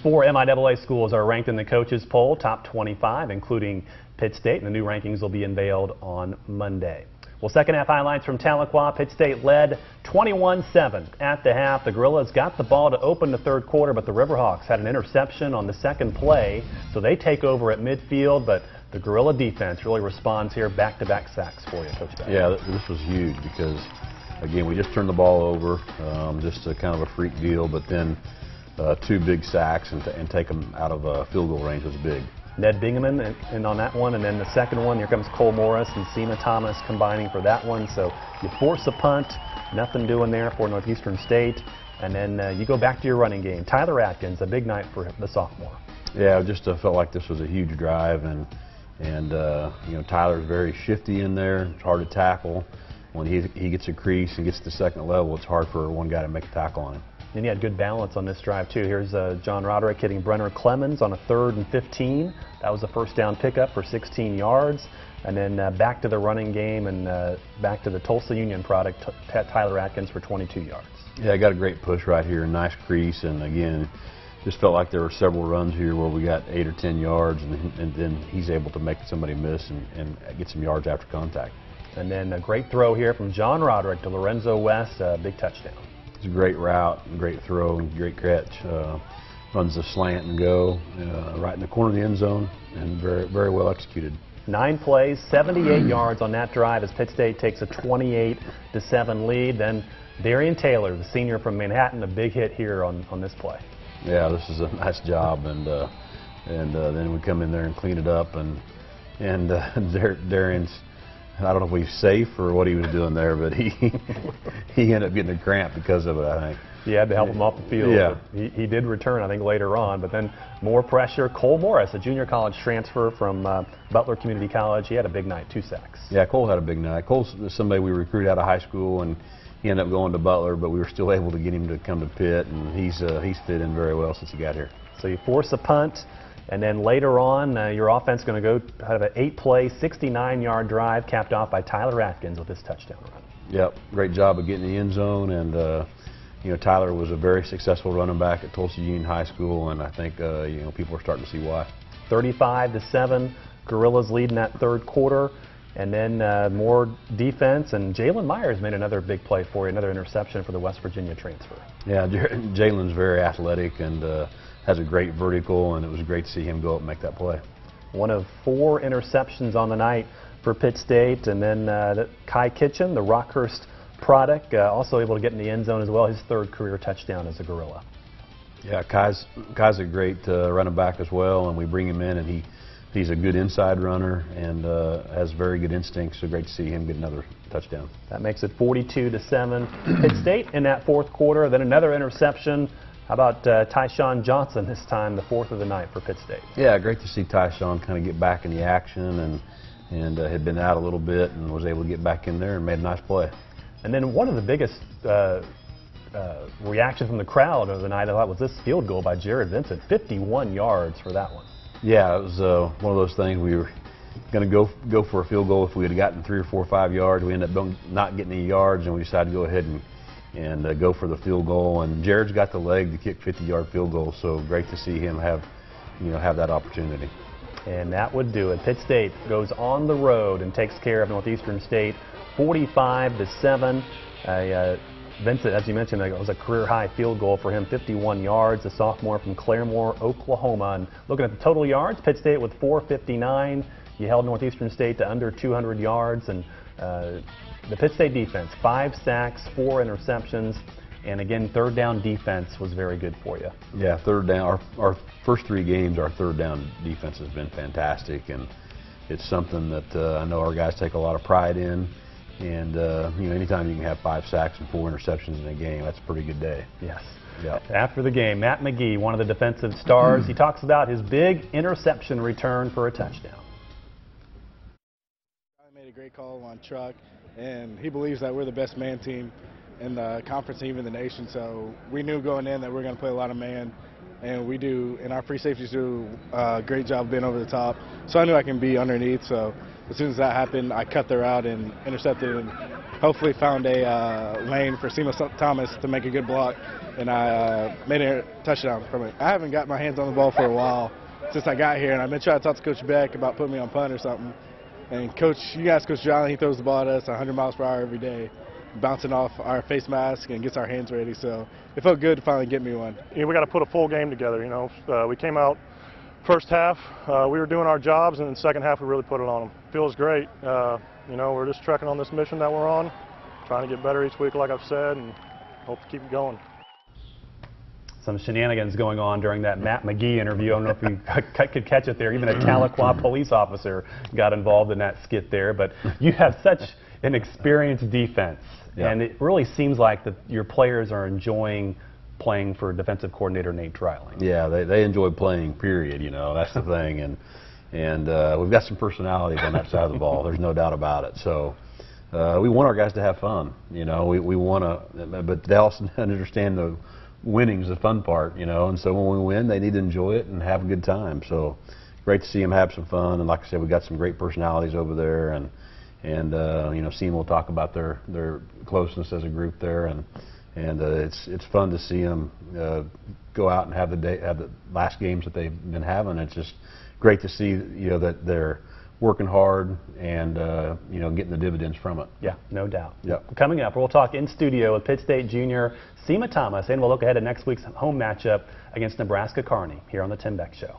4 MIAA schools are ranked in the coaches poll, top 25, including Pitt State, and the new rankings will be unveiled on Monday. Well, second half highlights from Tahlequah. Pitt State led 21-7 at the half. The Gorillas got the ball to open the third quarter, but the Riverhawks had an interception on the second play, so they take over at midfield, but the Gorilla defense really responds here. Back-to-back sacks for you, Coach Beck. Yeah, this was huge because, again, we just turned the ball over, just a kind of a freak deal, but then 2 big sacks and take them out of field goal range was big. Ned Bingaman in on that one, and then the second one, here comes Cole Morris and Seema Thomas combining for that one. So you force a punt, nothing doing there for Northeastern State, and then you go back to your running game. Tyler Atkins, a big night for the sophomore. Yeah, it just felt like this was a huge drive, and you know, Tyler's very shifty in there. It's hard to tackle. When he gets a crease and gets to the second level, it's hard for one guy to make a tackle on him. And he had good balance on this drive, too. Here's John Roderick hitting Brenner Clemens on a 3rd and 15. That was a first down pickup for 16 yards. And then back to the running game and back to the Tulsa Union product, Tyler Atkins for 22 yards. Yeah, I got a great push right here, nice crease. And again, just felt like there were several runs here where we got 8 or 10 yards, and then he's able to make somebody miss and get some yards after contact. And then a great throw here from John Roderick to Lorenzo West, a big touchdown. It's a great route, great throw, and great catch. Runs the slant and go right in the corner of the end zone, and very, very well executed. 9 plays, 78 yards on that drive as Pitt State takes a 28-7 lead. Then Darian Taylor, the senior from Manhattan, a big hit here on this play. Yeah, this is a nice job, and then we come in there and clean it up, and Darian's, I don't know if he's safe or what he was doing there, but he ended up getting a cramp because of it, I think. He had to help him off the field. Yeah. He did return, I think, later on, but then more pressure. Cole Morris, a junior college transfer from Butler Community College, he had a big night, 2 sacks. Yeah, Cole had a big night. Cole's somebody we recruited out of high school, and he ended up going to Butler, but we were still able to get him to come to Pitt, and he's fit in very well since he got here. So you force a punt, and then later on, your offense is going to go have an 8-play, 69-yard drive capped off by Tyler Atkins with his touchdown run. Yep, great job of getting the end zone, and you know, Tyler was a very successful running back at Tulsa Union High School, and I think you know, people are starting to see why. 35-7, Gorillas leading that third quarter, and then more defense, and Jalen Myers made another big play for you, another interception for the West Virginia transfer. Yeah, Jalen's very athletic and has a great vertical, and it was great to see him go up and make that play. One of 4 interceptions on the night for Pitt State, and then Kai Kitchen, the Rockhurst product, also able to get in the end zone as well, his 3rd career touchdown as a Gorilla. Yeah, Kai's a great running back as well, and we bring him in, and he's a good inside runner and has very good instincts, so great to see him get another touchdown. That makes it 42-7. Pitt State in that 4th quarter, then another interception. How about Tyshawn Johnson this time, the 4th of the night for Pitt State? Yeah, great to see Tyshawn kind of get back in the action and had been out a little bit and was able to get back in there and made a nice play. And then one of the biggest reactions from the crowd of the night, I thought, was this field goal by Jared Vincent, 51 yards for that one. Yeah, it was one of those things. We were going to go for a field goal if we had gotten 3 or 4 or 5 yards. We ended up not getting any yards, and we decided to go ahead and go for the field goal. And Jared's got the leg to kick 50-yard field goals, so great to see him have that opportunity. And that would do it. Pitt State goes on the road and takes care of Northeastern State, 45-7. Vincent, as you mentioned, it was a career-high field goal for him, 51 yards, a sophomore from Claremore, Oklahoma. And looking at the total yards, Pitt State with 459. You held Northeastern State to under 200 yards. And the Pitt State defense, 5 sacks, 4 interceptions. And again, 3rd down defense was very good for you. Yeah, 3rd down. Our first 3 games, our 3rd down defense has been fantastic. And it's something that I know our guys take a lot of pride in. And you know, anytime you can have 5 sacks and 4 interceptions in a game, that's a pretty good day. Yes. Yep. After the game, Matt McGee, one of the defensive stars, he talks about his big interception return for a touchdown. I made a great call on Truck, and he believes that we're the best man team in the conference and even the nation. So we knew going in that we're going to play a lot of man, and we do, and our free safeties do a great job being over the top. So I knew I can be underneath. So as soon as that happened, I cut their route and intercepted and hopefully found a lane for Seema Thomas to make a good block, and I made a touchdown from it. I haven't got my hands on the ball for a while since I got here, and I've been trying to talk to Coach Beck about putting me on punt or something. And you guys, Coach John, he throws the ball at us 100 miles per hour every day, bouncing off our face mask and gets our hands ready. So it felt good to finally get me one. We got to put a full game together. We came out first half, we were doing our jobs, and in the second half we really put it on them. Feels great. We're just trekking on this mission that we're on, trying to get better each week, like I've said, and hope to keep it going. Some shenanigans going on during that Matt McGee interview. I don't know if you could catch it there. Even a Tahlequah police officer got involved in that skit there. But you have such an experienced defense, and it really seems like your players are enjoying playing for defensive coordinator Nate Dreiling. Yeah, they enjoy playing, period. That's the thing. And we've got some personalities on that side of the ball. There's no doubt about it. So we want our guys to have fun. We want to, but they also understand the winning's the fun part, and so when we win, they need to enjoy it and have a good time. So great to see them have some fun, and like I said, we got some great personalities over there, and Seema will talk about their closeness as a group there, and it's fun to see them go out and have the last games that they've been having. It's just great to see that they're working hard and getting the dividends from it. Yeah, no doubt. Yep. Coming up, we'll talk in studio with Pitt State junior Seema Thomas, and we'll look ahead at next week's home matchup against Nebraska Kearney here on the Tim Beck Show.